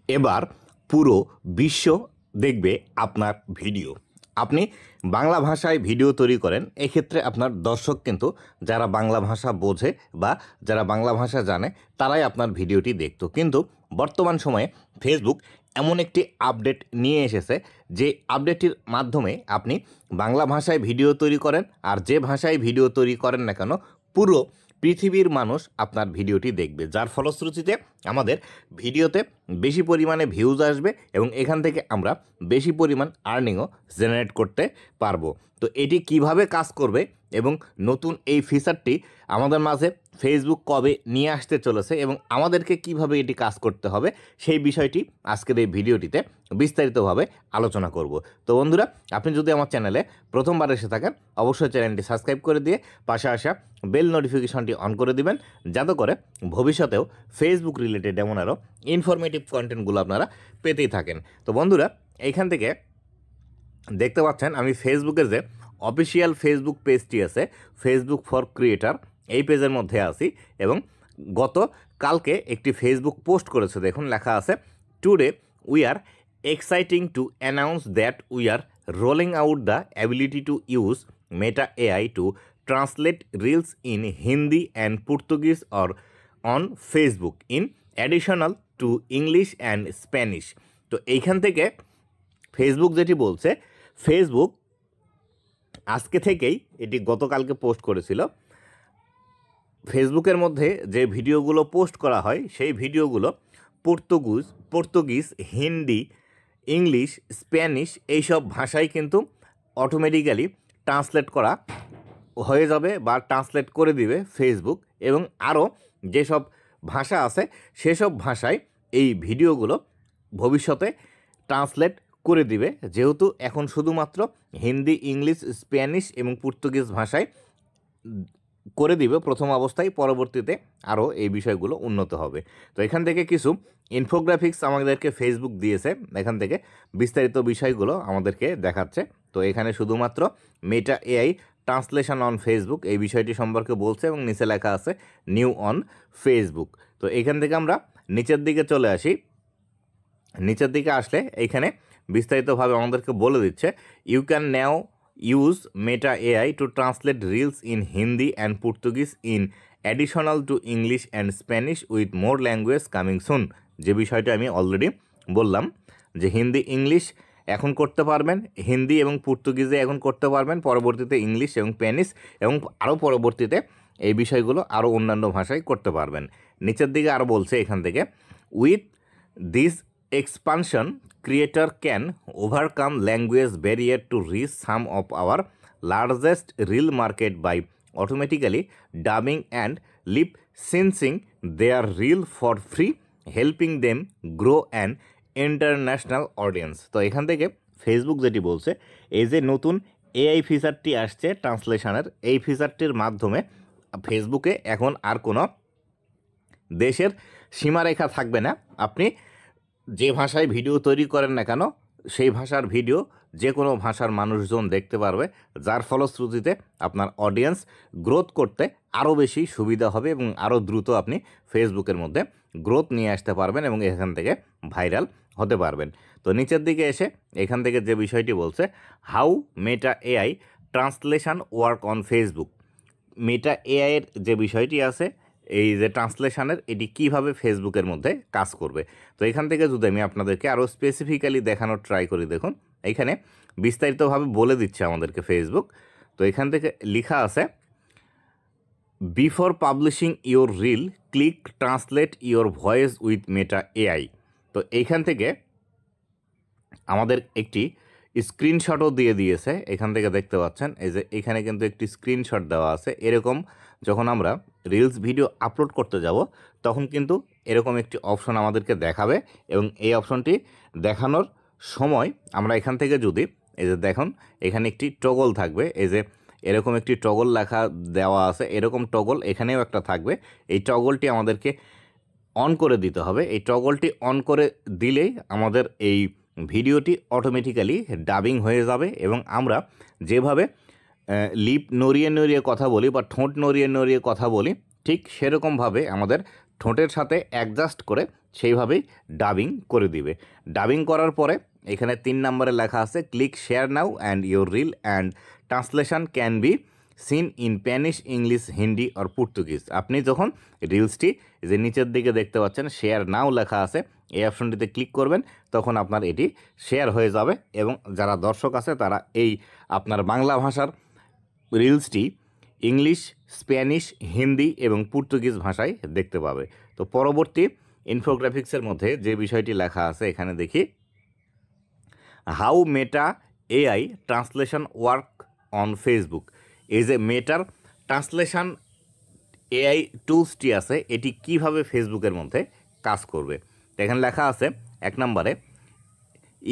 এবার পুরো বিশ্ব দেখবে আপনার ভিডিও। আপনি বাংলা ভাষায় ভিডিও তৈরি করেন, এক্ষেত্রে আপনার দর্শক কিন্তু যারা বাংলা ভাষা বোঝে বা যারা বাংলা ভাষা জানে তারাই আপনার ভিডিওটি দেখতো। কিন্তু বর্তমান সময়ে ফেসবুক এমন একটি আপডেট নিয়ে এসেছে যে আপডেটটির মাধ্যমে আপনি বাংলা ভাষায় ভিডিও তৈরি করেন আর যে ভাষায় ভিডিও তৈরি করেন না কেন পুরো পৃথিবীর মানুষ আপনার ভিডিওটি দেখবে, যার ফলশ্রুতিতে আমাদের ভিডিওতে বেশি পরিমাণে ভিউজ আসবে এবং এখান থেকে আমরা বেশি পরিমাণ আর্নিংও জেনারেট করতে পারবো। তো এটি কিভাবে কাজ করবে এবং নতুন এই ফিচারটি আমাদের মাঝে ফেসবুক কবে নিয়ে আসতে চলেছে এবং আমাদেরকে কিভাবে এটি কাজ করতে হবে সেই বিষয়টি আজকের এই ভিডিওটিতে বিস্তারিতভাবে আলোচনা করব। তো বন্ধুরা, আপনি যদি আমার চ্যানেলে প্রথমবার এসে থাকেন অবশ্যই চ্যানেলটি সাবস্ক্রাইব করে দিয়ে পাশে আসা বেল নোটিফিকেশনটি অন করে দিবেন, যাতে করে ভবিষ্যতেও ফেসবুক রিলেটেড এমন আরও ইনফরমেটিভ কন্টেন্টগুলো আপনারা পেতেই থাকেন। তো বন্ধুরা, এইখান থেকে দেখতে পাচ্ছেন আমি ফেসবুকের যে অফিসিয়াল ফেসবুক পেজটি আছে ফেসবুক ফর ক্রিয়েটার, এই পেজের মধ্যে আছি এবং গত কালকে একটি ফেসবুক পোস্ট করেছে। দেখুন লেখা আছে, today we are exciting to announce that we are rolling out the ability to use Meta AI to translate reels in Hindi and Portuguese or on Facebook in additional to English and Spanish. তো এইখান থেকে Facebook যেটি বলছে, Facebook আজকে থেকেই এটি গতকালকে post করেছিল, ফেসবুকের মধ্যে যে ভিডিওগুলো পোস্ট করা হয় সেই ভিডিওগুলো পর্তুগিজ, হিন্দি, ইংলিশ, স্প্যানিশ এইসব ভাষায় কিন্তু অটোমেটিক্যালি ট্রান্সলেট করা হয়ে যাবে বা ট্রান্সলেট করে দিবে ফেসবুক, এবং আরও যেসব ভাষা আছে সেসব ভাষায় এই ভিডিওগুলো ভবিষ্যতে ট্রান্সলেট করে দিবে। যেহেতু এখন শুধুমাত্র হিন্দি, ইংলিশ, স্প্যানিশ এবং পর্তুগিজ ভাষায় করে দিবে প্রথম অবস্থায়, পরবর্তীতে আরও এই বিষয়গুলো উন্নত হবে। তো এখান থেকে কিছু ইনফোগ্রাফিক্স আমাদেরকে ফেসবুক দিয়েছে, এখান থেকে বিস্তারিত বিষয়গুলো আমাদেরকে দেখাচ্ছে। তো এখানে শুধুমাত্র মেটা এআই ট্রান্সলেশন অন ফেসবুক এই বিষয়টি সম্পর্কে বলছে এবং নিচে লেখা আছে নিউ অন ফেসবুক। তো এখান থেকে আমরা নিচের দিকে চলে আসি। নিচের দিকে আসলে এইখানে বিস্তারিতভাবে আমাদেরকে বলে দিচ্ছে, you can now use Meta AI to translate reels in Hindi and Portuguese in additional to English and Spanish with more language coming soon. যে বিষয়টা আমি অলরেডি বললাম যে হিন্দি ইংলিশ এখন করতে পারবেন, হিন্দি এবং পর্তুগিজে এখন করতে পারবেন, পরবর্তীতে ইংলিশ এবং স্প্যানিশ এবং আরও পরবর্তীতে এই বিষয়গুলো আরও অন্যান্য ভাষায় করতে পারবেন। নিচের দিকে আরও বলছে এখান থেকে, with this expansion creator can overcome language barrier to reach some of our largest reel market by automatically dubbing and lip syncing their reel for free, helping them grow an international audience। তো এখান থেকে Facebook যেটি বলছে, এই যে নতুন AI ফিচারটি আসছে ট্রান্সলেশনের, এই ফিচারটির মাধ্যমে ফেসবুকে এখন আর কোনো দেশের সীমারেখা থাকবে না। আপনি যে ভাষায় ভিডিও তৈরি করেন না কেন সেই ভাষার ভিডিও যে কোনো ভাষার মানুষজন দেখতে পারবে, যার ফলশ্রুতিতে আপনার অডিয়েন্স গ্রোথ করতে আরও বেশি সুবিধা হবে এবং আরও দ্রুত আপনি ফেসবুকের মধ্যে গ্রোথ নিয়ে আসতে পারবেন এবং এখান থেকে ভাইরাল হতে পারবেন। তো নিচের দিকে এসে এখান থেকে যে বিষয়টি বলছে, how meta AI translation work on Facebook. Meta এআইয়ের যে বিষয়টি আছে এই যে ট্রান্সলেশনের, এটি কিভাবে ফেসবুকের মধ্যে কাজ করবে। তো এখান থেকে যদি আমি আপনাদেরকে আরও স্পেসিফিক্যালি দেখানোর ট্রাই করি, দেখুন এখানে বিস্তারিতভাবে বলে দিচ্ছে আমাদেরকে ফেসবুক। তো এখান থেকে লেখা আছে, before publishing your reel click translate your voice with Meta AI. তো এইখান থেকে আমাদের একটি স্ক্রিনশটও দিয়ে দিয়েছে, এখান থেকে দেখতে পাচ্ছেন এই যে এখানে কিন্তু একটি স্ক্রিনশট দেওয়া আছে। এরকম যখন আমরা রিলস ভিডিও আপলোড করতে যাব তখন কিন্তু এরকম একটি অপশন আমাদেরকে দেখাবে এবং এই অপশনটি দেখানোর সময় আমরা এখান থেকে যদি এই যে দেখুন এখানে একটি টগল থাকবে, এই যে এরকম একটি টগল লেখা দেওয়া আছে, এরকম টগল এখানেও একটা থাকবে। এই টগলটি আমাদেরকে অন করে দিতে হবে। এই টগলটি অন করে দিলেই আমাদের এই ভিডিওটি অটোমেটিক্যালি ডাবিং হয়ে যাবে এবং আমরা যেভাবে লিপ নড়িয়ে নড়িয়ে কথা বলি বা ঠোঁট নড়িয়ে নড়িয়ে কথা বলি ঠিক সেরকমভাবে আমাদের ঠোঁটের সাথে অ্যাডজাস্ট করে সেইভাবেই ডাবিং করে দিবে। ডাবিং করার পরে এখানে 3 নম্বরে লেখা আছে click share now and your reel and translation can be seen in Spanish, English, Hindi or Portuguese. আপনি যখন রিলসটি যে নিচের দিকে দেখতে পাচ্ছেন শেয়ার নাও লেখা আছে, এই অপশনটিতে ক্লিক করবেন, তখন আপনার এটি শেয়ার হয়ে যাবে এবং যারা দর্শক আছে তারা এই আপনার বাংলা ভাষার রিলসটি ইংলিশ, স্প্যানিশ, হিন্দি এবং পর্তুগিজ ভাষায় দেখতে পাবে। তো পরবর্তী ইনফোগ্রাফিক্সের মধ্যে যে বিষয়টি লেখা আছে এখানে দেখি, how meta AI translation work on Facebook. এই যে মেটার ট্রান্সলেশন এআই টুলসটি আছে এটি কিভাবে ফেসবুকের মধ্যে কাজ করবে। তো এখানে লেখা আছে 1 নম্বরে,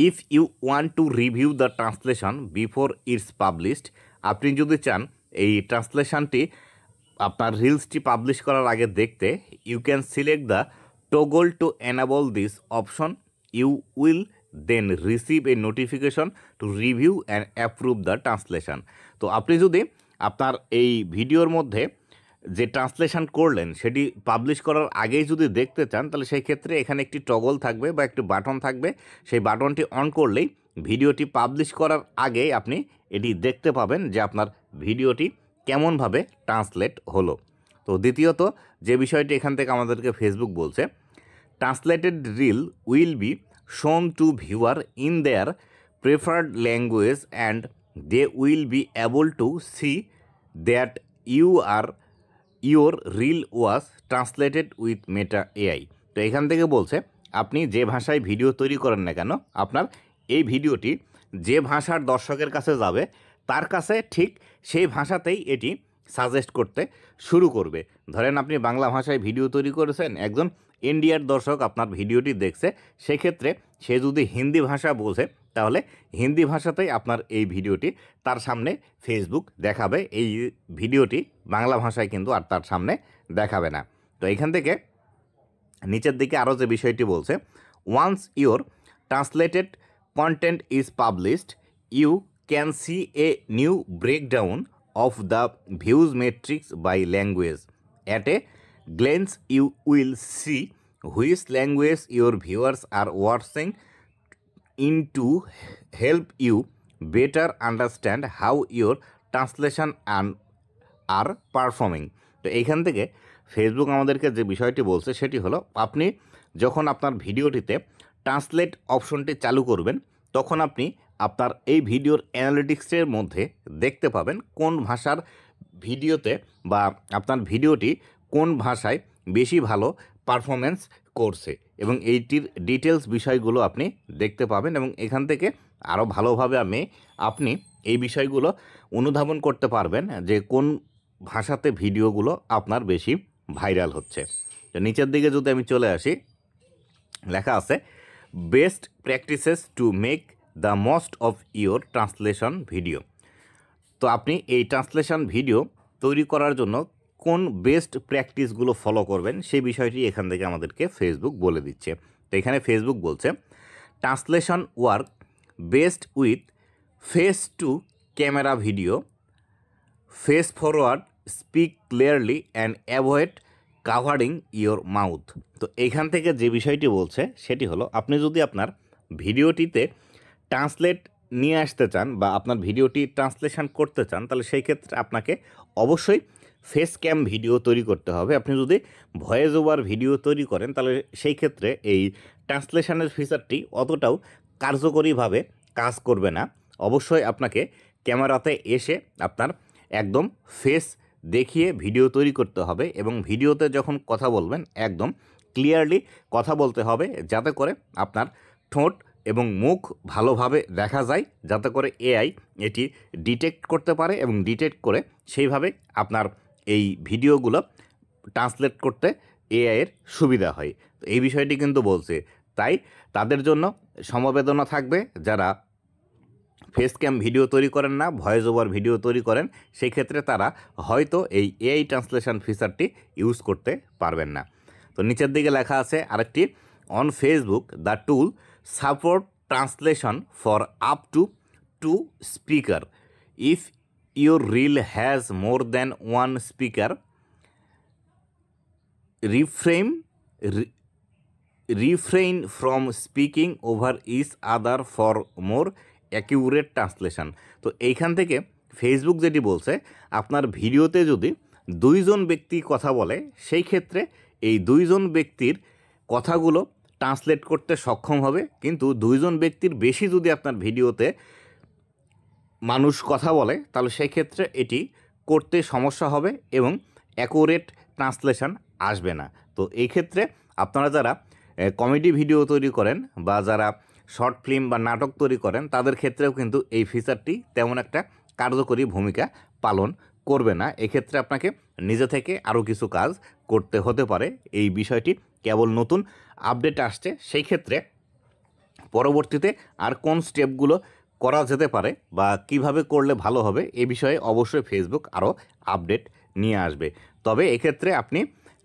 if you want to review the translation before it's published. আপনি যদি চান এই ট্রান্সলেশনটি আপনার রিলসটি পাবলিশ করার আগে দেখতে, you can select the toggle to enable this option, you will then receive a notification to review and approve the translation. তো আপনি যদি আপনার এই ভিডিওর মধ্যে যে ট্রান্সলেশন করলেন সেটি পাবলিশ করার আগেই যদি দেখতে চান, তাহলে সেই ক্ষেত্রে এখানে একটি টগল থাকবে বা একটি বাটন থাকবে, সেই বাটনটি অন করলেই ভিডিওটি পাবলিশ করার আগেই আপনি এটি দেখতে পাবেন যে আপনার ভিডিওটি কেমনভাবে ট্রান্সলেট হলো। তো দ্বিতীয়ত যে বিষয়টি এখান থেকে আমাদেরকে ফেসবুক বলছে, translated reel will be shown to viewer in their preferred language and they will be able to see that your reel was translated with Meta AI. তো এখান থেকে বলছে আপনি যে ভাষায় ভিডিও তৈরি করেন না কেন, আপনার এই ভিডিওটি যে ভাষার দর্শকের কাছে যাবে তার কাছে ঠিক সেই ভাষাতেই এটি সাজেস্ট করতে শুরু করবে। ধরেন আপনি বাংলা ভাষায় ভিডিও তৈরি করেছেন, একজন ইন্ডিয়ার দর্শক আপনার ভিডিওটি দেখছে, সেক্ষেত্রে সে যদি হিন্দি ভাষা বোঝে তাহলে হিন্দি ভাষাতেই আপনার এই ভিডিওটি তার সামনে ফেসবুক দেখাবে। এই ভিডিওটি বাংলা ভাষায় কিন্তু আর তার সামনে দেখাবে না। তো এখান থেকে নিচের দিকে আরও যে বিষয়টি বলছে, once your translated content is published you can see a new breakdown of the views metrics by language. At a glance you will see which language your viewers are watching in to help you better understand how your translation are performing. তো এইখান থেকে Facebook আমাদেরকে যে বিষয়টি বলছে সেটি হলো, আপনি যখন আপনার ভিডিওটিতে ট্রান্সলেট অপশনটি চালু করবেন তখন আপনি আপনার এই ভিডিওর অ্যানালিটিক্সের মধ্যে দেখতে পাবেন কোন ভাষার ভিডিওতে বা আপনার ভিডিওটি কোন ভাষায় বেশি ভালো পারফরমেন্স করছে এবং এইটির ডিটেলস বিষয়গুলো আপনি দেখতে পাবেন এবং এখান থেকে আরও ভালোভাবে আপনি এই বিষয়গুলো অনুধাবন করতে পারবেন যে কোন ভাষাতে ভিডিওগুলো আপনার বেশি ভাইরাল হচ্ছে। তো নিচের দিকে যদি আমি চলে আসি, লেখা আছে best practices to make the most of your translation video. তো আপনি এই ট্রান্সলেশন ভিডিও তৈরি করার জন্য কোন বেস্ট প্র্যাকটিসগুলো ফলো করবেন সেই বিষয়টি এখান থেকে আমাদেরকে ফেসবুক বলে দিচ্ছে। তো এখানে ফেসবুক বলছে translation work best with face to camera video, face forward, speak clearly and avoid covering your mouth. তো এইখান থেকে যে বিষয়টি বলছে সেটি হলো, আপনি যদি আপনার ভিডিওটিতে ট্রান্সলেট নিয়ে আসতে চান বা আপনার ভিডিওটি ট্রান্সলেশন করতে চান, তাহলে সেই ক্ষেত্রে আপনাকে অবশ্যই ফেস ক্যাম ভিডিও তৈরি করতে হবে। আপনি যদি ভয়েস ওভার ভিডিও তৈরি করেন তাহলে সেই ক্ষেত্রে এই ট্রান্সলেশনের ফিচারটি অতটাও কার্যকরীভাবে কাজ করবে না। অবশ্যই আপনাকে ক্যামেরাতে এসে আপনার একদম ফেস দেখিয়ে ভিডিও তৈরি করতে হবে এবং ভিডিওতে যখন কথা বলবেন একদম ক্লিয়ারলি কথা বলতে হবে, যাতে করে আপনার ঠোঁট এবং মুখ ভালোভাবে দেখা যায়, যাতে করে এআই এটি ডিটেক্ট করতে পারে এবং ডিটেক্ট করে সেইভাবে আপনার এই ভিডিওগুলো ট্রান্সলেট করতে এআইয়ের সুবিধা হয়। তো এই বিষয়টি কিন্তু বলছে, তাই তাদের জন্য সমবেদনা থাকবে যারা ফেস ক্যাম ভিডিও তৈরি করেন না, ভয়েস ওভার ভিডিও তৈরি করেন, সেই ক্ষেত্রে তারা হয়তো এই এআই ট্রান্সলেশন ফিচারটি ইউজ করতে পারবেন না। তো নিচের দিকে লেখা আছে আরেকটি, on Facebook the tool support translation for up to 2 speaker. If your reel has more than 1 speaker refrain refrain from speaking over each other for more accurate translation। তো এইখান থেকে ফেসবুক যেটি বলছে, আপনার ভিডিওতে যদি দুইজন ব্যক্তি কথা বলে, সেই ক্ষেত্রে এই দুইজন ব্যক্তির কথাগুলো ট্রান্সলেট করতে সক্ষম হবে। কিন্তু দুইজন ব্যক্তির বেশি যদি আপনার ভিডিওতে মানুষ কথা বলে, তাহলে সেই ক্ষেত্রে এটি করতে সমস্যা হবে এবং অ্যাকুরেট ট্রান্সলেশন আসবে না। তো এই ক্ষেত্রে আপনারা যারা কমেডি ভিডিও তৈরি করেন বা যারা শর্ট ফিল্ম বা নাটক তৈরি করেন, তাদের ক্ষেত্রেও কিন্তু এই ফিচারটি তেমন একটা কার্যকরী ভূমিকা পালন করবে না। এক্ষেত্রে আপনাকে নিজে থেকে আরও কিছু কাজ করতে হতে পারে। এই বিষয়টি কেবল নতুন আপডেট আসছে, সেই ক্ষেত্রে পরবর্তীতে আর কোন স্টেপগুলো করা যেতে পারে বা কিভাবে করলে ভালো হবে, এ বিষয়ে অবশ্যই ফেসবুক আরও আপডেট নিয়ে আসবে। তবে এক্ষেত্রে আপনি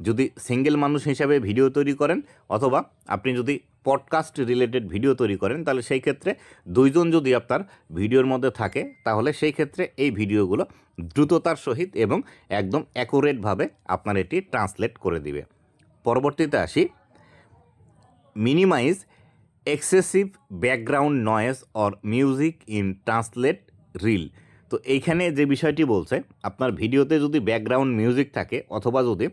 যদি সিঙ্গেল মানুষ হিসাবে ভিডিও তৈরি করেন অথবা আপনি যদি পডকাস্ট রিলেটেড ভিডিও তৈরি করেন, তাহলে সেই ক্ষেত্রে দুইজন যদি আপনার ভিডিওর মধ্যে থাকে, তাহলে সেই ক্ষেত্রে এই ভিডিওগুলো দ্রুততার সহিত এবং একদম অ্যাকুরেটভাবে আপনার এটি ট্রান্সলেট করে দিবে। পরবর্তীতে আসি, minimise excessive background noise or music in translate reel. তো এইখানে যে বিষয়টি বলছে, আপনার ভিডিওতে যদি ব্যাকগ্রাউন্ড মিউজিক থাকে অথবা যদি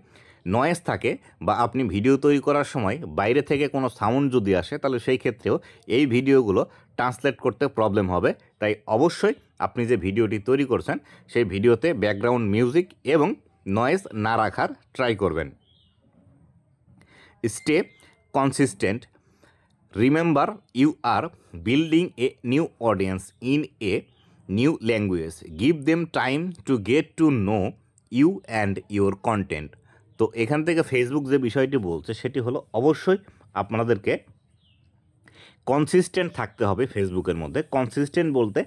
নয়েজ থাকে বা আপনি ভিডিও তৈরি করার সময় বাইরে থেকে কোনো সাউন্ড যদি আসে, তাহলে সেই ক্ষেত্রেও এই ভিডিওগুলো ট্রান্সলেট করতে প্রবলেম হবে। তাই অবশ্যই আপনি যে ভিডিওটি তৈরি করছেন, সেই ভিডিওতে ব্যাকগ্রাউন্ড মিউজিক এবং নয়েজ না রাখার ট্রাই করবেন। Stay consistent. Remember, you are building a new audience in a new language. Give them time to get to know you and your content. তো এখান থেকে ফেসবুক যে বিষয়টি বলছে, সেটি হলো অবশ্যই আপনাদেরকে কনসিস্টেন্ট থাকতে হবে ফেসবুকের মধ্যে। কনসিস্টেন্ট বলতে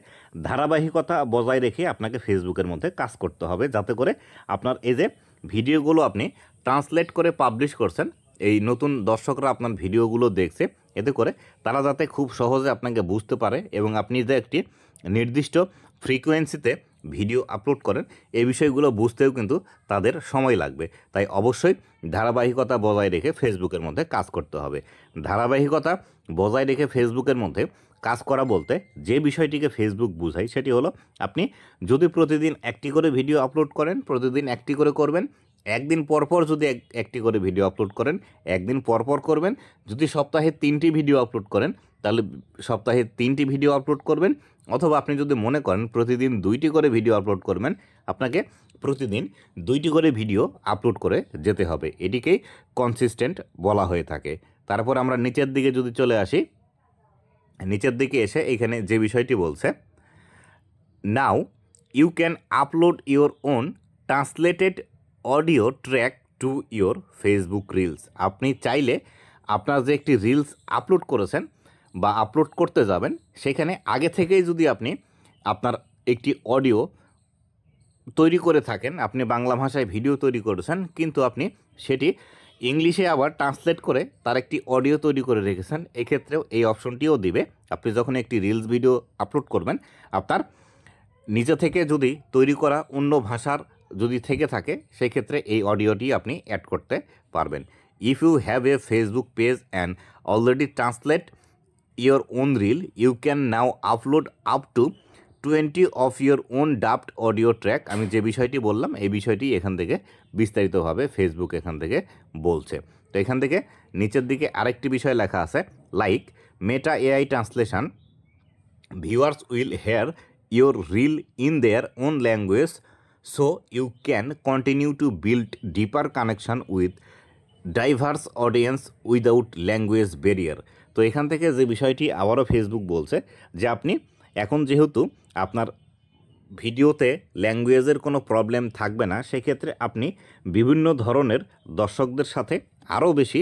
ধারাবাহিকতা বজায় রেখে আপনাকে ফেসবুকের মধ্যে কাজ করতে হবে, যাতে করে আপনার এই যে ভিডিওগুলো আপনি ট্রান্সলেট করে পাবলিশ করছেন, এই নতুন দর্শকরা আপনার ভিডিওগুলো দেখছে, এতে করে তারা যাতে খুব সহজে আপনাকে বুঝতে পারে এবং আপনি যে একটি নির্দিষ্ট ফ্রিকোয়েন্সিতে ভিডিও আপলোড করেন, এই বিষয়গুলো বুঝতেও কিন্তু তাদের সময় লাগবে। তাই অবশ্যই ধারাবাহিকতা বজায় রেখে ফেসবুকের মধ্যে কাজ করতে হবে। ধারাবাহিকতা বজায় রেখে ফেসবুকের মধ্যে কাজ করা বলতে যে বিষয়টিকে ফেসবুক বুঝায়, সেটি হলো আপনি যদি প্রতিদিন একটি করে ভিডিও আপলোড করেন, প্রতিদিন একটি করে করবেন। একদিন পরপর যদি একটি করে ভিডিও আপলোড করেন, একদিন পরপর করবেন। যদি সপ্তাহে 3টি ভিডিও আপলোড করেন, তাহলে সপ্তাহে 3টি ভিডিও আপলোড করবেন। অথবা আপনি যদি মনে করেন প্রতিদিন 2টি করে ভিডিও আপলোড করবেন, আপনাকে প্রতিদিন 2টি করে ভিডিও আপলোড করে যেতে হবে। এটিকেই কনসিস্টেন্ট বলা হয়ে থাকে। তারপর আমরা নিচের দিকে যদি চলে আসি, নিচের দিকে এসে এখানে যে বিষয়টি বলছে, now you can upload your own translated audio track to your Facebook reels. আপনি চাইলে আপনার যে একটি রিলস আপলোড করেছেন বা আপলোড করতে যাবেন, সেখানে আগে থেকেই যদি আপনি আপনার একটি অডিও তৈরি করে থাকেন, আপনি বাংলা ভাষায় ভিডিও তৈরি করেছেন, কিন্তু আপনি সেটি ইংলিশে আবার ট্রান্সলেট করে তার একটি অডিও তৈরি করে রেখেছেন, এক্ষেত্রেও এই অপশনটিও দিবে। আপনি যখন একটি রিলস ভিডিও আপলোড করবেন, আপনার নিজে থেকে যদি তৈরি করা অন্য ভাষার যদি থেকে থাকে, সেই ক্ষেত্রে এই অডিওটি আপনি অ্যাড করতে পারবেন। If you have a Facebook page and already translate your own reel, you can now upload up to 20 of your own dubbed audio track. আমি যে বিষয়টি বললাম, এই বিষয়টি এখান থেকে বিস্তারিতভাবে ফেসবুক এখান থেকে বলছে। তো এখান থেকে নিচের দিকে আরেকটি বিষয় লেখা আছে, like Meta AI translation, viewers will hear your reel in their own language, so you can continue to build deeper connection with diverse audience without language barrier। তো এখান থেকে যে বিষয়টি আবারও ফেসবুক বলছে, যে আপনি এখন যেহেতু আপনার ভিডিওতে ল্যাঙ্গুয়েজের কোনো প্রবলেম থাকবে না, সেক্ষেত্রে আপনি বিভিন্ন ধরনের দর্শকদের সাথে আরও বেশি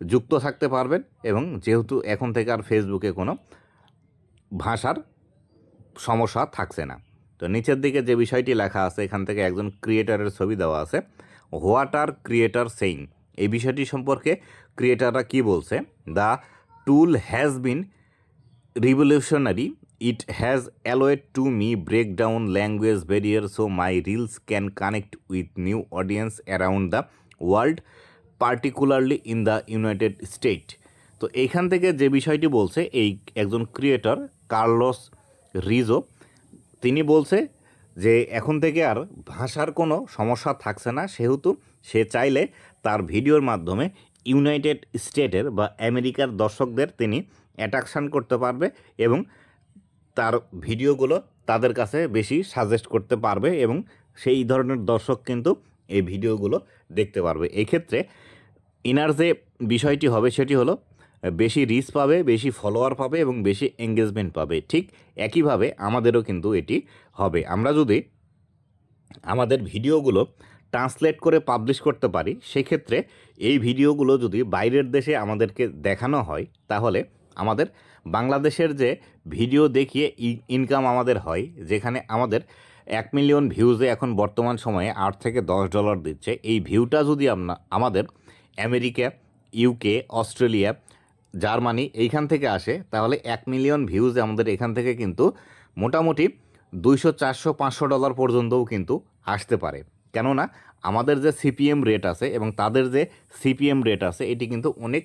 যুক্ত থাকতে পারবেন। এবং যেহেতু এখন থেকে আর ফেসবুকে কোনো ভাষার সমস্যা থাকছে না। তো নিচের দিকে যে বিষয়টি লেখা আছে, এখান থেকে একজন ক্রিয়েটারের ছবি দেওয়া আছে, হোয়াট আর ক্রিয়েটার সেইং। এই বিষয়টি সম্পর্কে ক্রিয়েটাররা কি বলছে, the tool has been revolutionary, it has allowed to me break down language barrier so my reels can connect with new audience around the world. Particularly in the United State. তো এইখান থেকে যে বিষয়টি বলছে, এই একজন ক্রিয়েটর কার্লোস রিজো তিনি বলছে যে এখন থেকে আর ভাষার কোনো সমস্যা থাকছে না, সেহেতু সে চাইলে তার ভিডিওর মাধ্যমে ইউনাইটেড স্টেটের বা আমেরিকার দর্শকদের তিনি অ্যাট্রাকশান করতে পারবে এবং তার ভিডিওগুলো তাদের কাছে বেশি সাজেস্ট করতে পারবে এবং সেই ধরনের দর্শক কিন্তু এই ভিডিওগুলো দেখতে পারবে। এক্ষেত্রে ইনার যে বিষয়টি হবে সেটি হলো বেশি রিচ পাবে, বেশি ফলোয়ার পাবে এবং বেশি এঙ্গেজমেন্ট পাবে। ঠিক একইভাবে আমাদেরও কিন্তু এটি হবে। আমরা যদি আমাদের ভিডিওগুলো ট্রান্সলেট করে পাবলিশ করতে পারি, সেক্ষেত্রে এই ভিডিওগুলো যদি বাইরের দেশে আমাদেরকে দেখানো হয়, তাহলে আমাদের বাংলাদেশের যে ভিডিও দেখিয়ে ইনকাম আমাদের হয়, যেখানে আমাদের 1 মিলিয়ন ভিউজে এখন বর্তমান সময়ে $8 থেকে $10 দিচ্ছে, এই ভিউটা যদি আমাদের আমেরিকা, ইউকে, অস্ট্রেলিয়া, জার্মানি এইখান থেকে আসে, তাহলে 1 মিলিয়ন ভিউজে আমাদের এখান থেকে কিন্তু মোটামুটি $200, $400, $500 পর্যন্তও কিন্তু আসতে পারে। কেননা আমাদের যে সিপিএম রেট আছে এবং তাদের যে সিপিএম রেট আছে এটি কিন্তু অনেক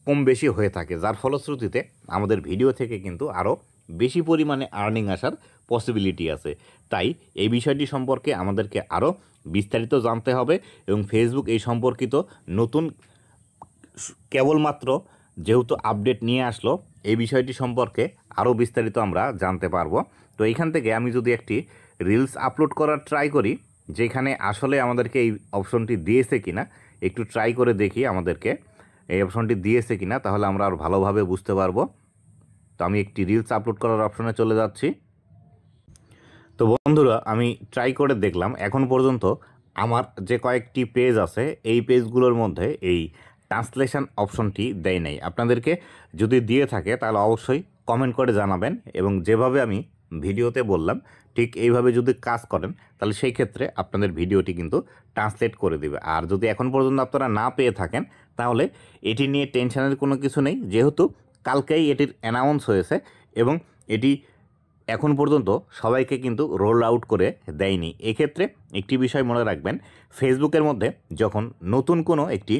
কম বেশি হয়ে থাকে, যার ফলশ্রুতিতে আমাদের ভিডিও থেকে কিন্তু আরও বেশি পরিমাণে আর্নিং আসার পসিবিলিটি আছে। তাই এই বিষয়টি সম্পর্কে আমাদেরকে আরও বিস্তারিত জানতে হবে এবং ফেসবুক এই সম্পর্কিত নতুন কেবলমাত্র যেহেতু আপডেট নিয়ে আসলো, এই বিষয়টি সম্পর্কে আরও বিস্তারিত আমরা জানতে পারবো। তো এইখান থেকে আমি যদি একটি রিলস আপলোড করার ট্রাই করি, যেখানে আসলে আমাদেরকে এই অপশনটি দিয়েছে কিনা একটু ট্রাই করে দেখি আমাদেরকে এই অপশনটি দিয়েছে কিনা, তাহলে আমরা আর ভালোভাবে বুঝতে পারবো। তো আমি একটি রিলস আপলোড করার অপশনে চলে যাচ্ছি। তো বন্ধুরা, আমি ট্রাই করে দেখলাম, এখন পর্যন্ত আমার যে কয়েকটি পেজ আছে এই পেজগুলোর মধ্যে এই ট্রান্সলেশন অপশনটি দেয় নাই। আপনাদেরকে যদি দিয়ে থাকে তাহলে অবশ্যই কমেন্ট করে জানাবেন এবং যেভাবে আমি ভিডিওতে বললাম ঠিক এইভাবে যদি কাজ করেন তাহলে সেই ক্ষেত্রে আপনাদের ভিডিওটি কিন্তু ট্রান্সলেট করে দেবে। আর যদি এখন পর্যন্ত আপনারা না পেয়ে থাকেন তাহলে এটি নিয়ে টেনশনের কোনো কিছু নেই, যেহেতু কালকেই এটির অ্যানাউন্স হয়েছে এবং এটি এখন পর্যন্ত সবাইকে কিন্তু রোল আউট করে দেয়নি। এক্ষেত্রে একটি বিষয় মনে রাখবেন, ফেসবুকের মধ্যে যখন নতুন কোনো একটি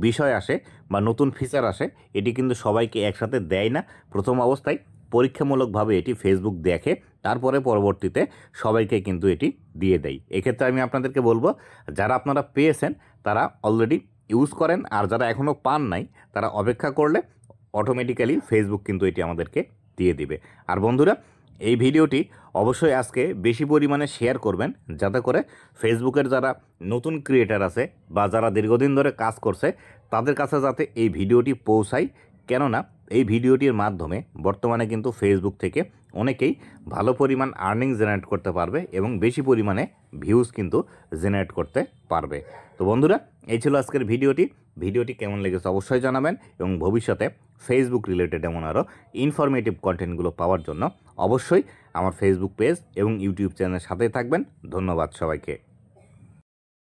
বিষয় আসে বা নতুন ফিচার আসে, এটি কিন্তু সবাইকে একসাথে দেয় না। প্রথম অবস্থায় পরীক্ষামূলকভাবে এটি ফেসবুক দেখে, তারপরে পরবর্তীতে সবাইকে কিন্তু এটি দিয়ে দেয়। এক্ষেত্রে আমি আপনাদেরকে বলবো, যারা আপনারা পেয়েছেন তারা অলরেডি ইউজ করেন, আর যারা এখনও পান নাই তারা অপেক্ষা করলে অটোমেটিক্যালি ফেসবুক কিন্তু এটি আমাদেরকে দিয়ে দিবে। আর বন্ধুরা, এই ভিডিওটি অবশ্যই আজকে বেশি পরিমাণে শেয়ার করবেন, যাতে করে ফেসবুকের যারা নতুন ক্রিয়েটার আছে বা যারা দীর্ঘদিন ধরে কাজ করছে তাদের কাছে যাতে এই ভিডিওটি পৌঁছায়। কেননা এই ভিডিওটির মাধ্যমে বর্তমানে কিন্তু ফেসবুক থেকে অনেকেই ভালো পরিমাণ আর্নিং জেনারেট করতে পারবে এবং বেশি পরিমাণে ভিউজ কিন্তু জেনারেট করতে পারবে। তো বন্ধুরা, এই ছিল আজকের ভিডিওটি কেমন লেগেছে অবশ্যই জানাবেন এবং ভবিষ্যতে ফেসবুক রিলেটেড এমন আরও ইনফরমেটিভ কন্টেন্টগুলো পাওয়ার জন্য অবশ্যই আমার ফেসবুক পেজ এবং ইউটিউব চ্যানেলের সাথেই থাকবেন। ধন্যবাদ সবাইকে।